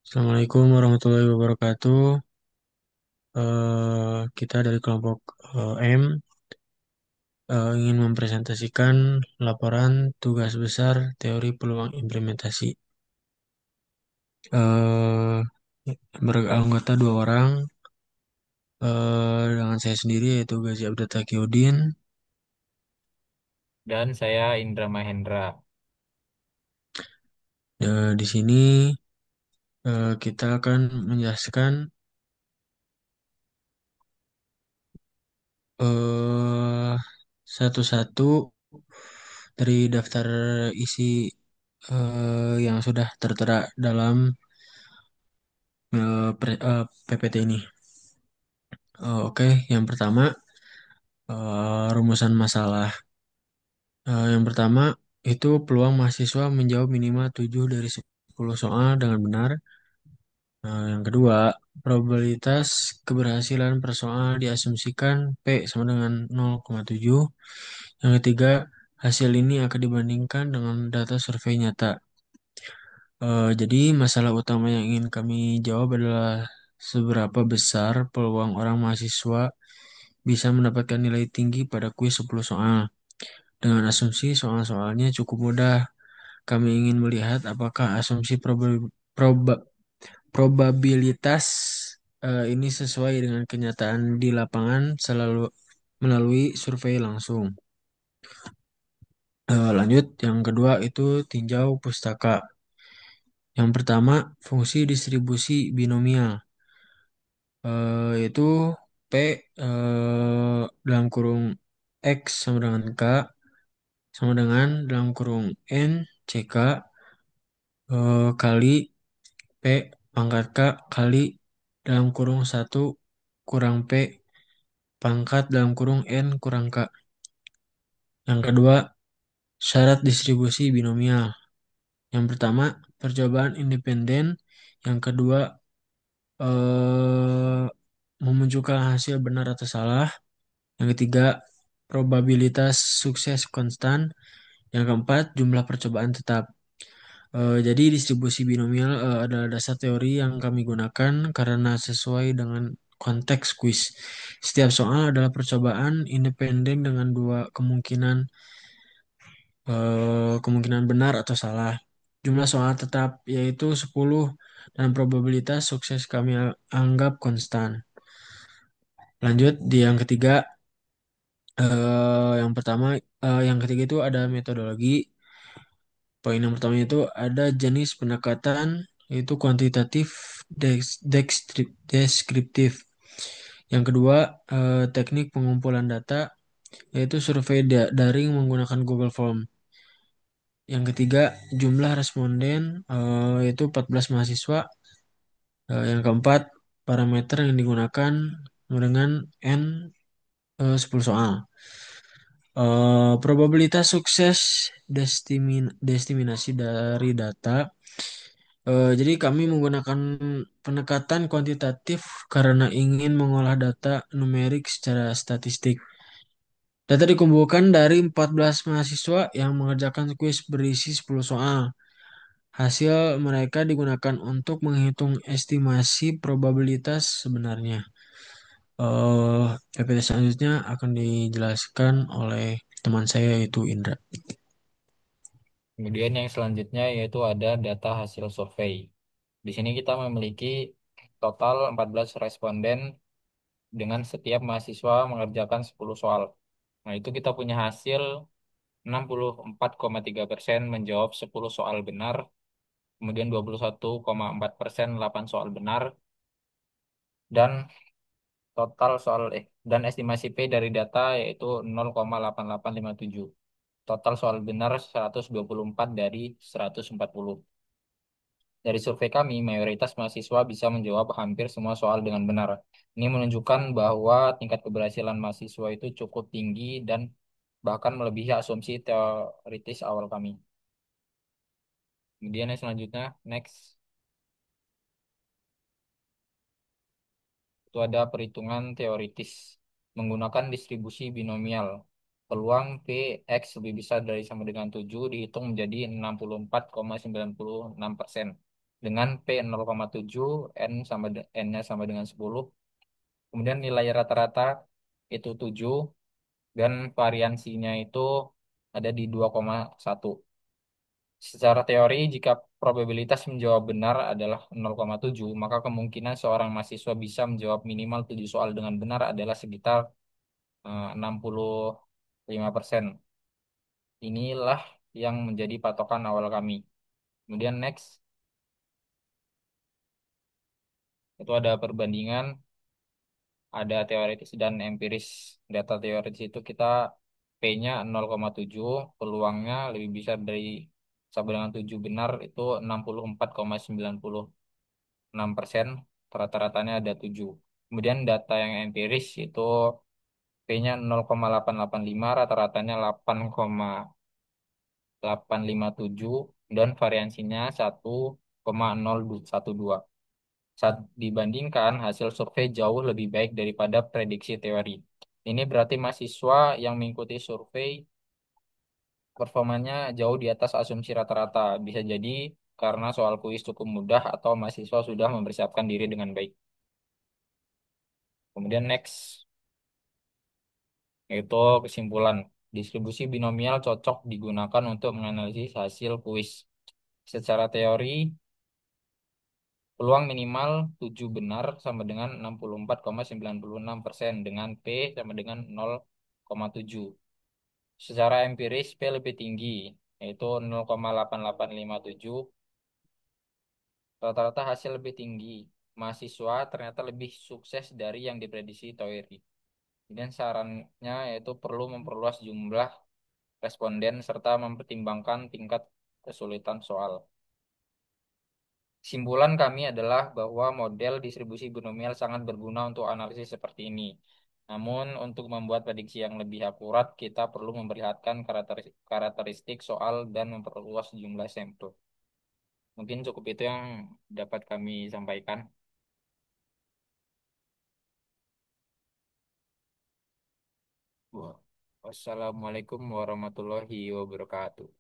Assalamualaikum warahmatullahi wabarakatuh. Kita dari kelompok M ingin mempresentasikan laporan tugas besar teori peluang implementasi. Eh, Beranggota dua orang, dengan saya sendiri yaitu Gazi Abdul Takiuddin. Dan saya Indra Mahendra. Di sini kita akan menjelaskan eh, satu-satu dari daftar isi yang sudah tertera dalam PPT ini. Oke, yang pertama rumusan masalah. Yang pertama itu peluang mahasiswa menjawab minimal 7 dari 10 soal dengan benar. Yang kedua, probabilitas keberhasilan per soal diasumsikan P sama dengan 0,7. Yang ketiga, hasil ini akan dibandingkan dengan data survei nyata. Jadi masalah utama yang ingin kami jawab adalah seberapa besar peluang orang mahasiswa bisa mendapatkan nilai tinggi pada kuis 10 soal. Dengan asumsi soal-soalnya cukup mudah, kami ingin melihat apakah asumsi proba- probabilitas ini sesuai dengan kenyataan di lapangan selalu melalui survei langsung. Lanjut, yang kedua itu tinjau pustaka. Yang pertama, fungsi distribusi binomial, yaitu P dalam kurung X sama dengan K sama dengan dalam kurung N CK kali P pangkat K kali dalam kurung satu kurang P pangkat dalam kurung N kurang K. Yang kedua, syarat distribusi binomial. Yang pertama, percobaan independen. Yang kedua, eh, memunculkan hasil benar atau salah. Yang ketiga, probabilitas sukses konstan. Yang keempat, jumlah percobaan tetap. Jadi distribusi binomial adalah dasar teori yang kami gunakan karena sesuai dengan konteks kuis. Setiap soal adalah percobaan independen dengan dua kemungkinan benar atau salah. Jumlah soal tetap yaitu 10 dan probabilitas sukses kami anggap konstan. Lanjut di yang ketiga, yang ketiga itu ada metodologi. Poin yang pertama itu ada jenis pendekatan yaitu kuantitatif, deskriptif. Yang kedua, teknik pengumpulan data yaitu survei daring menggunakan Google Form. Yang ketiga, jumlah responden yaitu 14 mahasiswa. Yang keempat, parameter yang digunakan dengan N 10 soal. Probabilitas sukses destimasi dari data. Jadi kami menggunakan pendekatan kuantitatif karena ingin mengolah data numerik secara statistik. Data dikumpulkan dari 14 mahasiswa yang mengerjakan kuis berisi 10 soal. Hasil mereka digunakan untuk menghitung estimasi probabilitas sebenarnya. PPT selanjutnya akan dijelaskan oleh teman saya yaitu Indra. Kemudian yang selanjutnya yaitu ada data hasil survei. Di sini kita memiliki total 14 responden dengan setiap mahasiswa mengerjakan 10 soal. Nah, itu kita punya hasil 64,3% menjawab 10 soal benar, kemudian 21,4% 8 soal benar, dan dan estimasi P dari data yaitu 0,8857. Total soal benar 124 dari 140. Dari survei kami, mayoritas mahasiswa bisa menjawab hampir semua soal dengan benar. Ini menunjukkan bahwa tingkat keberhasilan mahasiswa itu cukup tinggi dan bahkan melebihi asumsi teoritis awal kami. Kemudian yang selanjutnya, next, itu ada perhitungan teoritis menggunakan distribusi binomial. Peluang Px lebih besar dari sama dengan 7 dihitung menjadi 64,96%. dengan P 0,7, N-nya sama dengan 10. Kemudian nilai rata-rata itu 7 dan variansinya itu ada di 2,1. Secara teori, jika probabilitas menjawab benar adalah 0,7, maka kemungkinan seorang mahasiswa bisa menjawab minimal 7 soal dengan benar adalah sekitar 65%. Inilah yang menjadi patokan awal kami. Kemudian next, itu ada perbandingan, ada teoritis dan empiris. Data teoritis itu kita P-nya 0,7, peluangnya lebih besar dari sampai dengan 7 benar itu 64,96%, rata-ratanya ada 7. Kemudian data yang empiris itu P-nya 0,885, rata-ratanya 8,857 dan variansinya 1,012. Saat dibandingkan, hasil survei jauh lebih baik daripada prediksi teori. Ini berarti mahasiswa yang mengikuti survei performanya jauh di atas asumsi rata-rata. Bisa jadi karena soal kuis cukup mudah atau mahasiswa sudah mempersiapkan diri dengan baik. Kemudian next, yaitu kesimpulan. Distribusi binomial cocok digunakan untuk menganalisis hasil kuis. Secara teori, peluang minimal 7 benar sama dengan 64,96% dengan P sama dengan 0,7. Secara empiris, P lebih tinggi, yaitu 0,8857. Rata-rata hasil lebih tinggi. Mahasiswa ternyata lebih sukses dari yang diprediksi teori. Dan sarannya yaitu perlu memperluas jumlah responden serta mempertimbangkan tingkat kesulitan soal. Kesimpulan kami adalah bahwa model distribusi binomial sangat berguna untuk analisis seperti ini. Namun, untuk membuat prediksi yang lebih akurat, kita perlu memperlihatkan karakteristik soal dan memperluas jumlah sampel. Mungkin cukup itu yang dapat kami sampaikan. Wassalamualaikum warahmatullahi wabarakatuh.